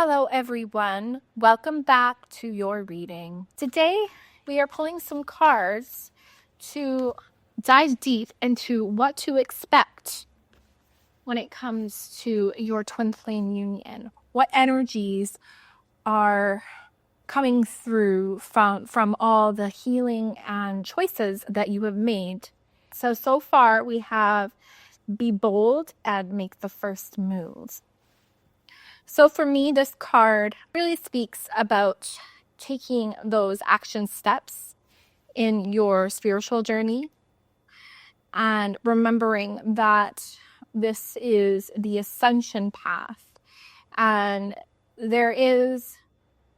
Hello everyone, welcome back to your reading. Today we are pulling some cards to dive deep into what to expect when it comes to your twin flame union. What energies are coming through from all the healing and choices that you have made. So far we have be bold and make the first move. So for me, this card really speaks about taking those action steps in your spiritual journey and remembering that this is the ascension path and there is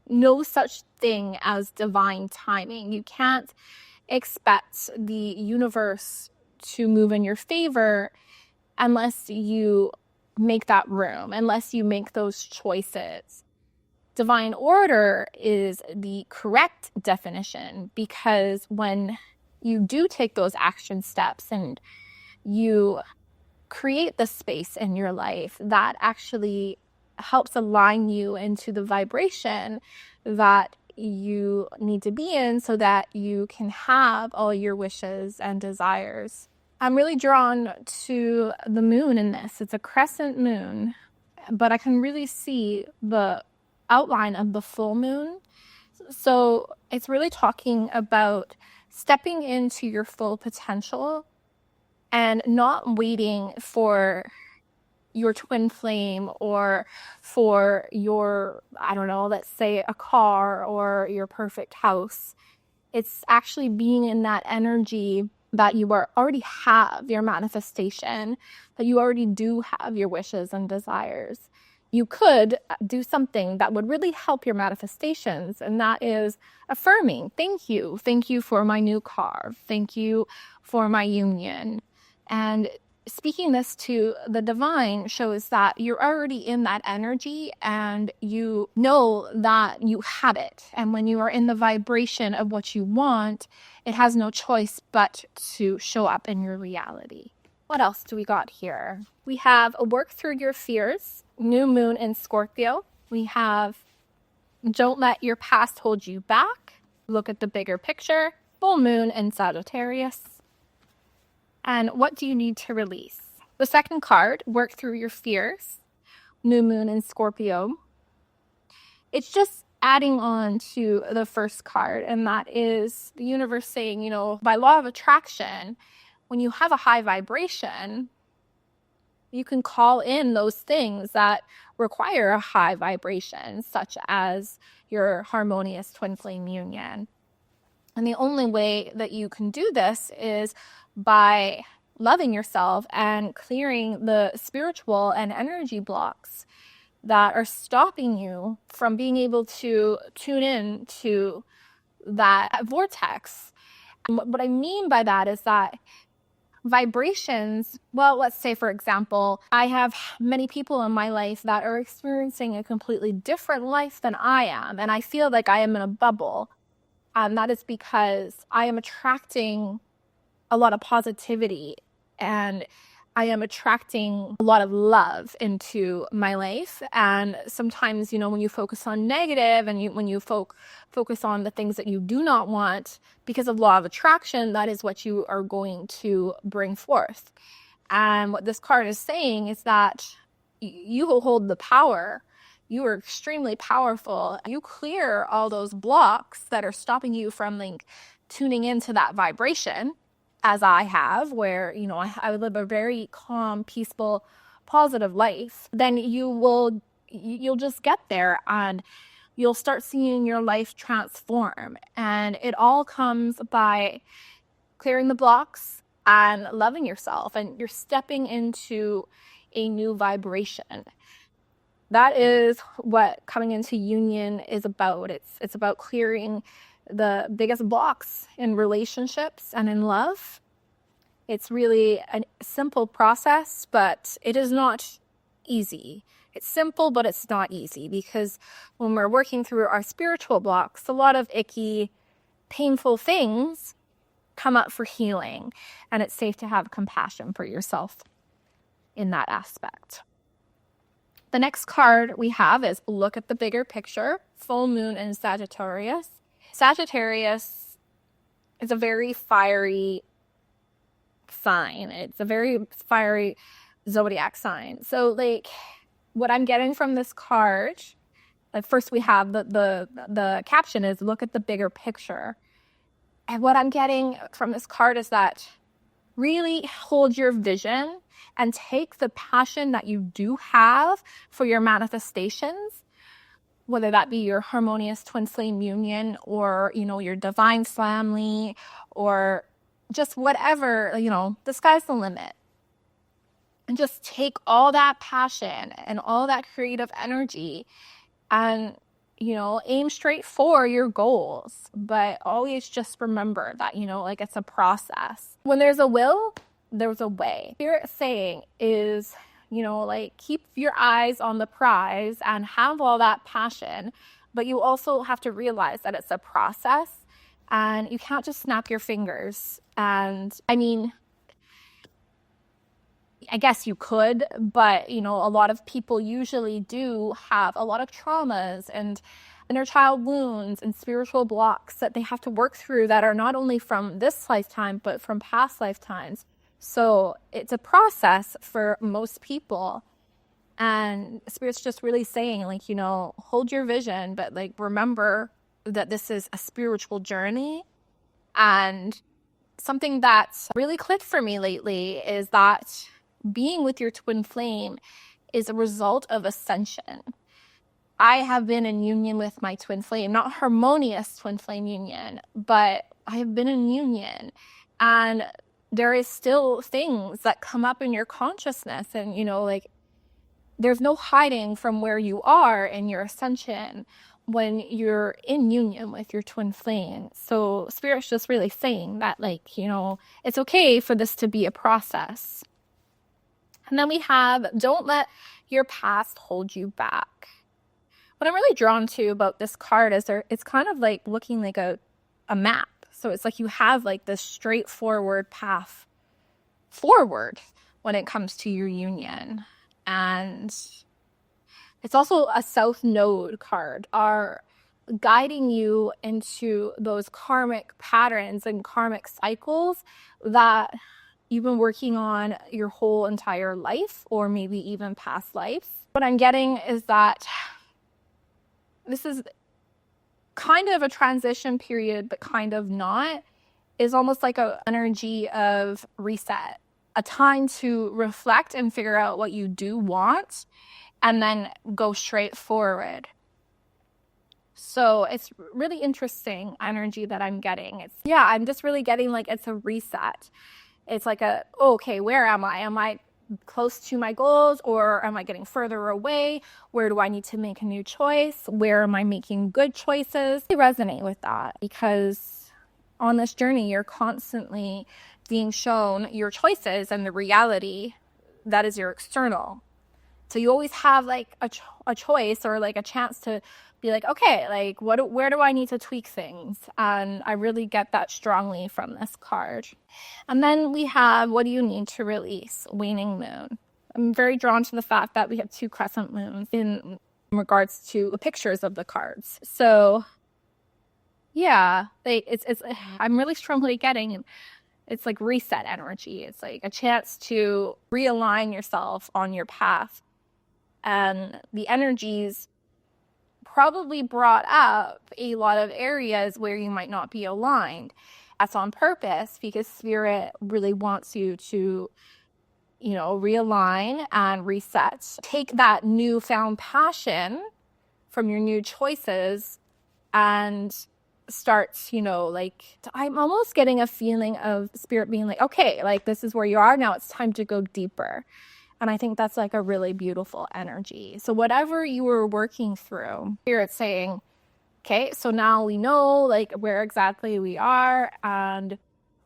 no such thing as divine timing. You can't expect the universe to move in your favor unless you make that room, unless you make those choices. Divine order is the correct definition because when you do take those action steps and you create the space in your life, that actually helps align you into the vibration that you need to be in so that you can have all your wishes and desires. I'm really drawn to the moon in this. It's a crescent moon, but I can really see the outline of the full moon. So it's really talking about stepping into your full potential and not waiting for your twin flame or for your, let's say a car or your perfect house. It's actually being in that energy that you already have your manifestation, that you already do have your wishes and desires. You could do something that would really help your manifestations, and that is affirming. Thank you. Thank you for my new car. Thank you for my union. And speaking this to the divine shows that you're already in that energy and you know that you have it. And when you are in the vibration of what you want, it has no choice but to show up in your reality. What else do we got here? We have a work through your fears, new moon in Scorpio. We have don't let your past hold you back. Look at the bigger picture, full moon in Sagittarius. And what do you need to release? The second card, work through your fears, new moon in Scorpio. It's just adding on to the first card, and that is the universe saying, by law of attraction, when you have a high vibration, you can call in those things that require a high vibration, such as your harmonious twin flame union. And the only way that you can do this is by loving yourself and clearing the spiritual and energy blocks that are stopping you from being able to tune in to that vortex. And what I mean by that is that vibrations, let's say, for example, I have many people in my life that are experiencing a completely different life than I am, and I feel like I am in a bubble. That is because I am attracting a lot of positivity and I am attracting a lot of love into my life. And sometimes, when you focus on negative and when you focus on the things that you do not want, because of law of attraction, that is what you are going to bring forth. And what this card is saying is that you will hold the power. You are extremely powerful. You clear all those blocks that are stopping you from tuning into that vibration, as I have, where, I live a very calm, peaceful, positive life. Then you'll just get there and you'll start seeing your life transform. And it all comes by clearing the blocks and loving yourself, and you're stepping into a new vibration. That is what coming into union is about. It's about clearing the biggest blocks in relationships and in love. It's really a simple process, but it is not easy. It's simple, but it's not easy, because when we're working through our spiritual blocks, a lot of icky, painful things come up for healing, and it's safe to have compassion for yourself in that aspect. The next card we have is look at the bigger picture, full moon in Sagittarius. Sagittarius is a very fiery sign. It's a very fiery zodiac sign. So like what I'm getting from this card, like first we have the caption is look at the bigger picture. And what I'm getting from this card is that really hold your vision and take the passion that you do have for your manifestations, whether that be your Harmonious Twin Flame Union or, your divine family or just whatever, the sky's the limit. And just take all that passion and all that creative energy and, aim straight for your goals. But always just remember that, it's a process. When there's a will, there's a way. Spirit saying is, keep your eyes on the prize and have all that passion. But you also have to realize that it's a process and you can't just snap your fingers. And I guess you could, but, a lot of people usually do have a lot of traumas and inner child wounds and spiritual blocks that they have to work through that are not only from this lifetime, but from past lifetimes. So it's a process for most people. And Spirit's just really saying, hold your vision, but, remember that this is a spiritual journey. And something that's really clicked for me lately is that being with your twin flame is a result of ascension. I have been in union with my twin flame, not harmonious twin flame union, but I have been in union. And there is still things that come up in your consciousness. And, there's no hiding from where you are in your ascension when you're in union with your twin flame. So Spirit's just really saying that, it's okay for this to be a process. And then we have, don't let your past hold you back. What I'm really drawn to about this card is it's kind of like looking like a map. So it's like you have this straightforward path forward when it comes to your union. And it's also a South Node card, are guiding you into those karmic patterns and karmic cycles that you've been working on your whole entire life or maybe even past lives. What I'm getting is that this is kind of a transition period, but kind of not. Is almost like an energy of reset, a time to reflect and figure out what you do want and then go straight forward. So it's really interesting energy that I'm getting. I'm just really getting it's a reset. It's okay, where am I? Am I close to my goals or am I getting further away? Where do I need to make a new choice? Where am I making good choices? I resonate with that because on this journey, you're constantly being shown your choices and the reality that is your external. So you always have a choice or a chance to be okay, where do I need to tweak things? And I really get that strongly from this card. And then we have, what do you need to release? Waning moon. I'm very drawn to the fact that we have 2 crescent moons in regards to the pictures of the cards. So yeah, I'm really strongly getting, it's reset energy. It's a chance to realign yourself on your path. And the energies probably brought up a lot of areas where you might not be aligned. That's on purpose because Spirit really wants you to, realign and reset. Take that newfound passion from your new choices and start, I'm almost getting a feeling of Spirit being okay, this is where you are now. It's time to go deeper. And I think that's a really beautiful energy. So whatever you were working through, Spirit's saying, okay, so now we know where exactly we are and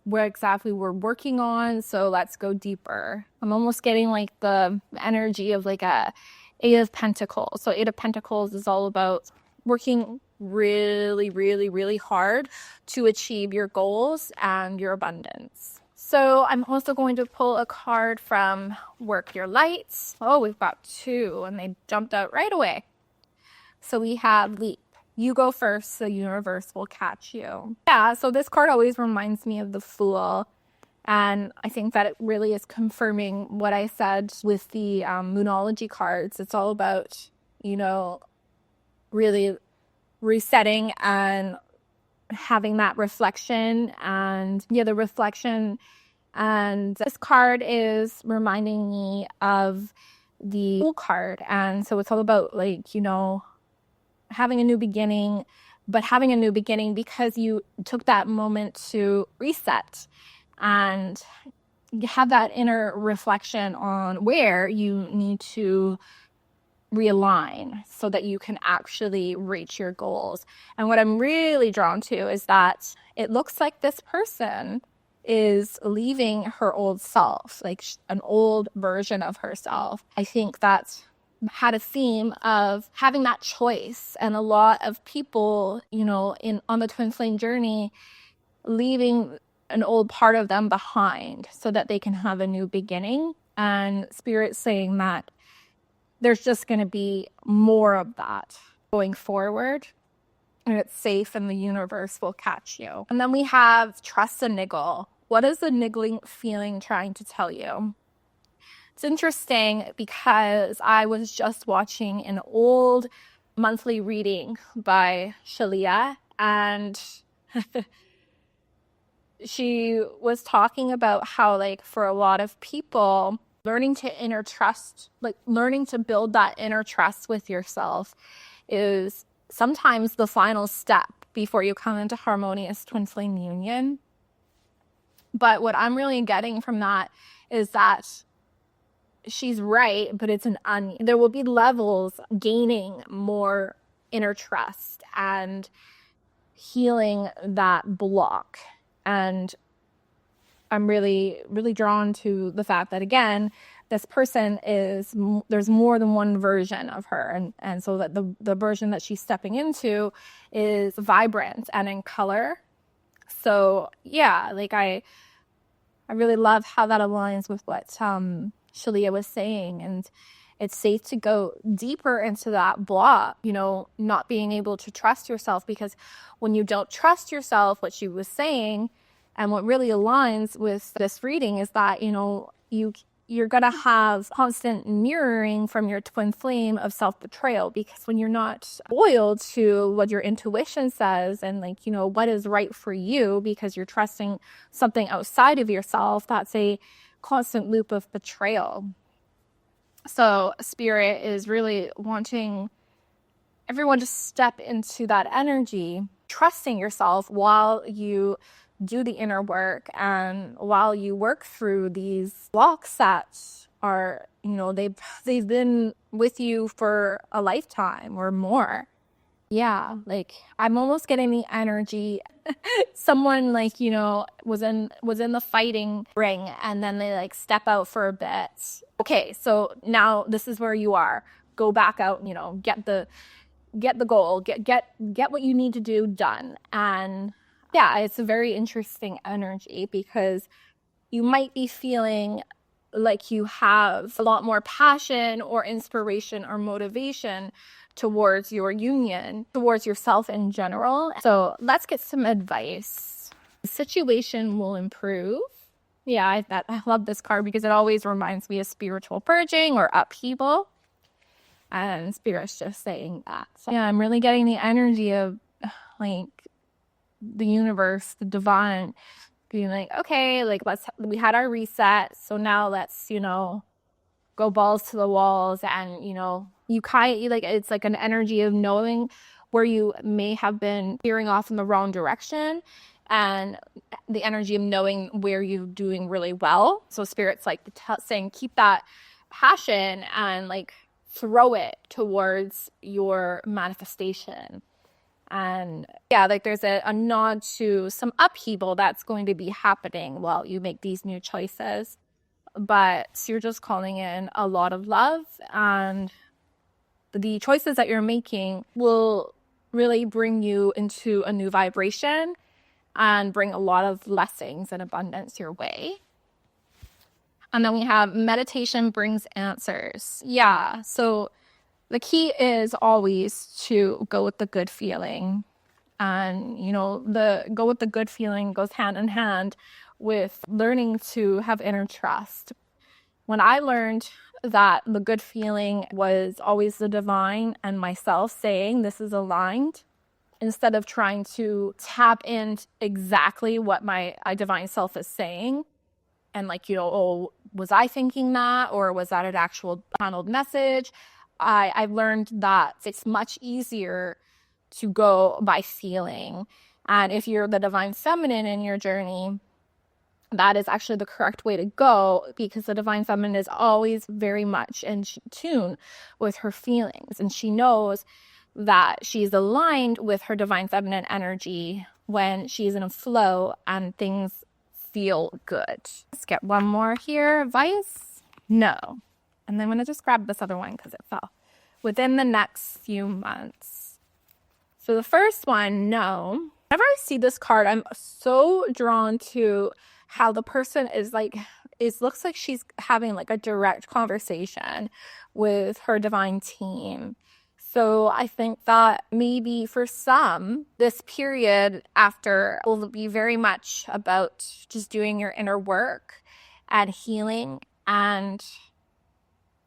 where exactly we're working on. So let's go deeper. I'm almost getting the energy of a 8 of Pentacles. So 8 of Pentacles is all about working really, really, really hard to achieve your goals and your abundance. So I'm also going to pull a card from Work Your Lights. Oh, we've got 2 and they jumped out right away. So we have Leap. You go first, the universe will catch you. Yeah, so this card always reminds me of the Fool. And I think that it really is confirming what I said with the Moonology cards. It's all about, really resetting and having that reflection. And the reflection. And this card is reminding me of the Fool card. And so it's all about having a new beginning, but having a new beginning because you took that moment to reset and have that inner reflection on where you need to realign so that you can actually reach your goals. And what I'm really drawn to is that it looks like this person is leaving her old self, like an old version of herself. I think that's had a theme of having that choice, and a lot of people, on the twin flame journey, leaving an old part of them behind so that they can have a new beginning. And Spirit's saying that there's just going to be more of that going forward, and it's safe and the universe will catch you. And then we have Trust a Niggle. What is the niggling feeling trying to tell you? It's interesting because I was just watching an old monthly reading by Shalia, and she was talking about how, for a lot of people, learning to build that inner trust with yourself is sometimes the final step before you come into Harmonious Twin Flame Union. But what I'm really getting from that is that she's right, but it's an onion. There will be levels gaining more inner trust and healing that block. And I'm really, really drawn to the fact that, again, this person there's more than one version of her. And so that the version that she's stepping into is vibrant and in color. So yeah, I really love how that aligns with what Shalia was saying. And it's safe to go deeper into that block, not being able to trust yourself, because when you don't trust yourself, what she was saying, and what really aligns with this reading is that, you're going to have constant mirroring from your twin flame of self-betrayal, because when you're not loyal to what your intuition says and what is right for you, because you're trusting something outside of yourself, that's a constant loop of betrayal. So Spirit is really wanting everyone to step into that energy, trusting yourself while you do the inner work and while you work through these blocks that are, they've been with you for a lifetime or more. Yeah, I'm almost getting the energy. Someone was in the fighting ring, and then they step out for a bit. Okay, so now this is where you are. Go back out, get the goal, get what you need to do done. And yeah, it's a very interesting energy, because you might be feeling like you have a lot more passion or inspiration or motivation towards your union, towards yourself in general. So let's get some advice. The situation will improve. Yeah, I love this card because it always reminds me of spiritual purging or upheaval. And Spirit's just saying that. So yeah, I'm really getting the energy of the universe, the divine, being okay, we had our reset, so now let's, go balls to the walls. And, it's an energy of knowing where you may have been veering off in the wrong direction, and the energy of knowing where you're doing really well. So Spirit's saying, keep that passion and throw it towards your manifestation. And yeah, there's a nod to some upheaval that's going to be happening while you make these new choices. But you're just calling in a lot of love, and the choices that you're making will really bring you into a new vibration. and bring a lot of blessings and abundance your way. And then we have meditation brings answers. Yeah, so the key is always to go with the good feeling. And, the go with the good feeling goes hand in hand with learning to have inner trust. When I learned that the good feeling was always the divine and myself saying this is aligned, instead of trying to tap into exactly what my divine self is saying, and was I thinking that, or was that an actual channeled message? I've learned that it's much easier to go by feeling. And if you're the divine feminine in your journey, that is actually the correct way to go, because the divine feminine is always very much in tune with her feelings. And she knows that she's aligned with her divine feminine energy when she's in a flow and things feel good. Let's get one more here. Vice? No. And then I'm going to just grab this other one because it fell. Within the next few months. So the first one, no. Whenever I see this card, I'm so drawn to how the person looks like she's having like a direct conversation with her divine team. So I think that maybe for some, this period after will be very much about just doing your inner work and healing and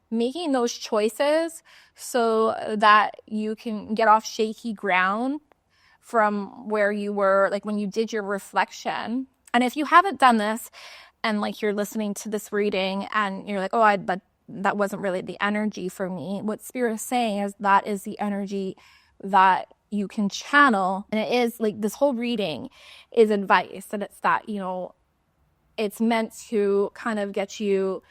making those choices so that you can get off shaky ground from where you were, like when you did your reflection. And if you haven't done this and like you're listening to this reading and you're like, oh, that wasn't really the energy for me. What Spirit is saying is that is the energy that you can channel. And it is like this whole reading is advice. And it's that, it's meant to kind of get you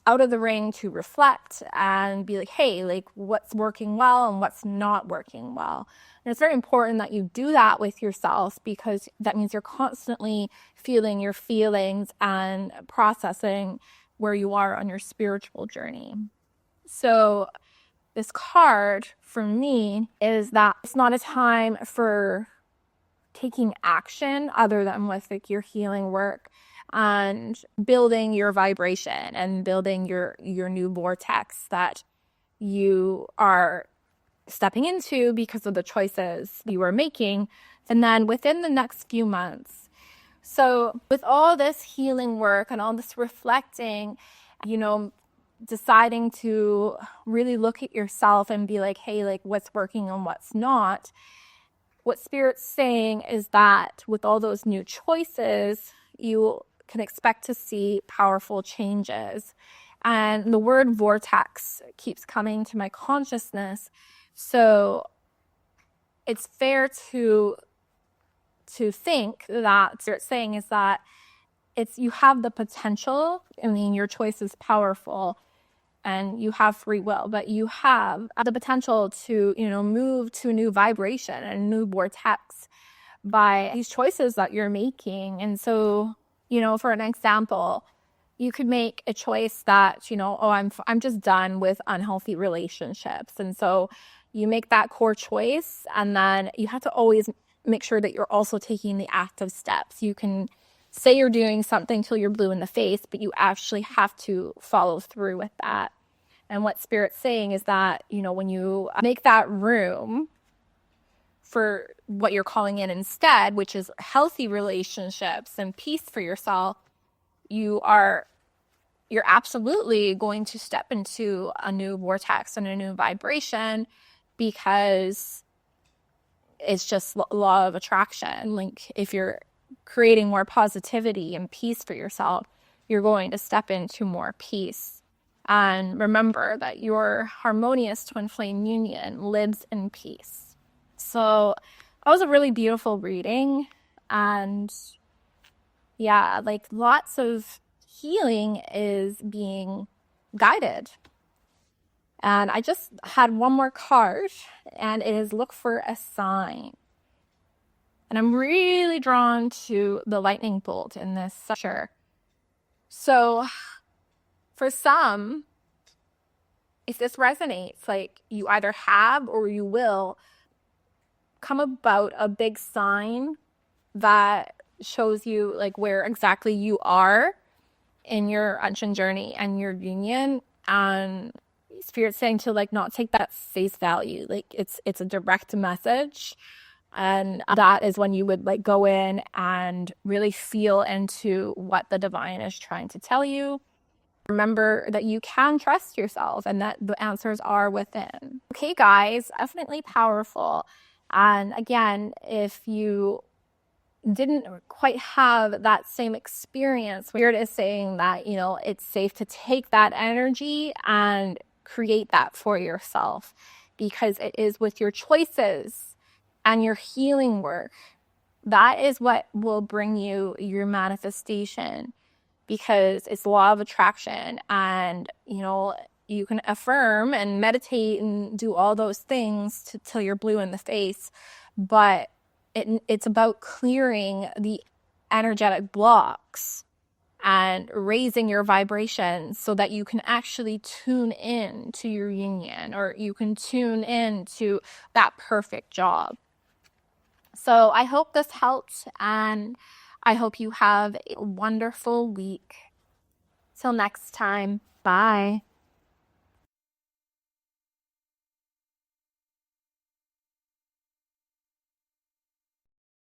out of the ring to reflect and be like, hey, like what's working well and what's not working well. And it's very important that you do that with yourself, because that means you're constantly feeling your feelings and processing where you are on your spiritual journey. So this card for me is that it's not a time for taking action other than with like your healing work and building your vibration and building your new vortex that you are stepping into because of the choices you are making. And then within the next few months, so with all this healing work and all this reflecting, deciding to really look at yourself and be like, hey, like what's working and what's not, what Spirit's saying is that with all those new choices, you can expect to see powerful changes. And the word vortex keeps coming to my consciousness. So it's fair to think that Spirit's saying is that you have the potential. I mean, your choice is powerful and you have free will, but you have the potential to, move to a new vibration and a new vortex by these choices that you're making. And so, for an example, you could make a choice that, I'm just done with unhealthy relationships. And so you make that core choice, and then you have to always make sure that you're also taking the active steps. You can say you're doing something till you're blue in the face, but you actually have to follow through with that. And what Spirit's saying is that, when you make that room for what you're calling in instead, which is healthy relationships and peace for yourself, you're absolutely going to step into a new vortex and a new vibration, because it's just law of attraction. Like if you're creating more positivity and peace for yourself, you're going to step into more peace. And remember that your harmonious twin flame union lives in peace. So that was a really beautiful reading. And yeah, like lots of healing is being guided. And I just had one more card, and it is look for a sign. And I'm really drawn to the lightning bolt in this structure. So for some, if this resonates, like you either have or you will come about a big sign that shows you like where exactly you are in your ascension journey and your union. And Spirit's saying to like not take that face value. Like it's a direct message. And that is when you would like go in and really feel into what the divine is trying to tell you. Remember that you can trust yourself and that the answers are within. Okay, guys, definitely powerful. And again, if you didn't quite have that same experience, Spirit is saying that, you know, it's safe to take that energy and create that for yourself, because it is with your choices and your healing work that is what will bring you your manifestation, because it's law of attraction. And you know, you can affirm and meditate and do all those things till you're blue in the face, but it's about clearing the energetic blocks and raising your vibration so that you can actually tune in to your union, or you can tune in to that perfect job. So I hope this helped, and I hope you have a wonderful week. Till next time, bye.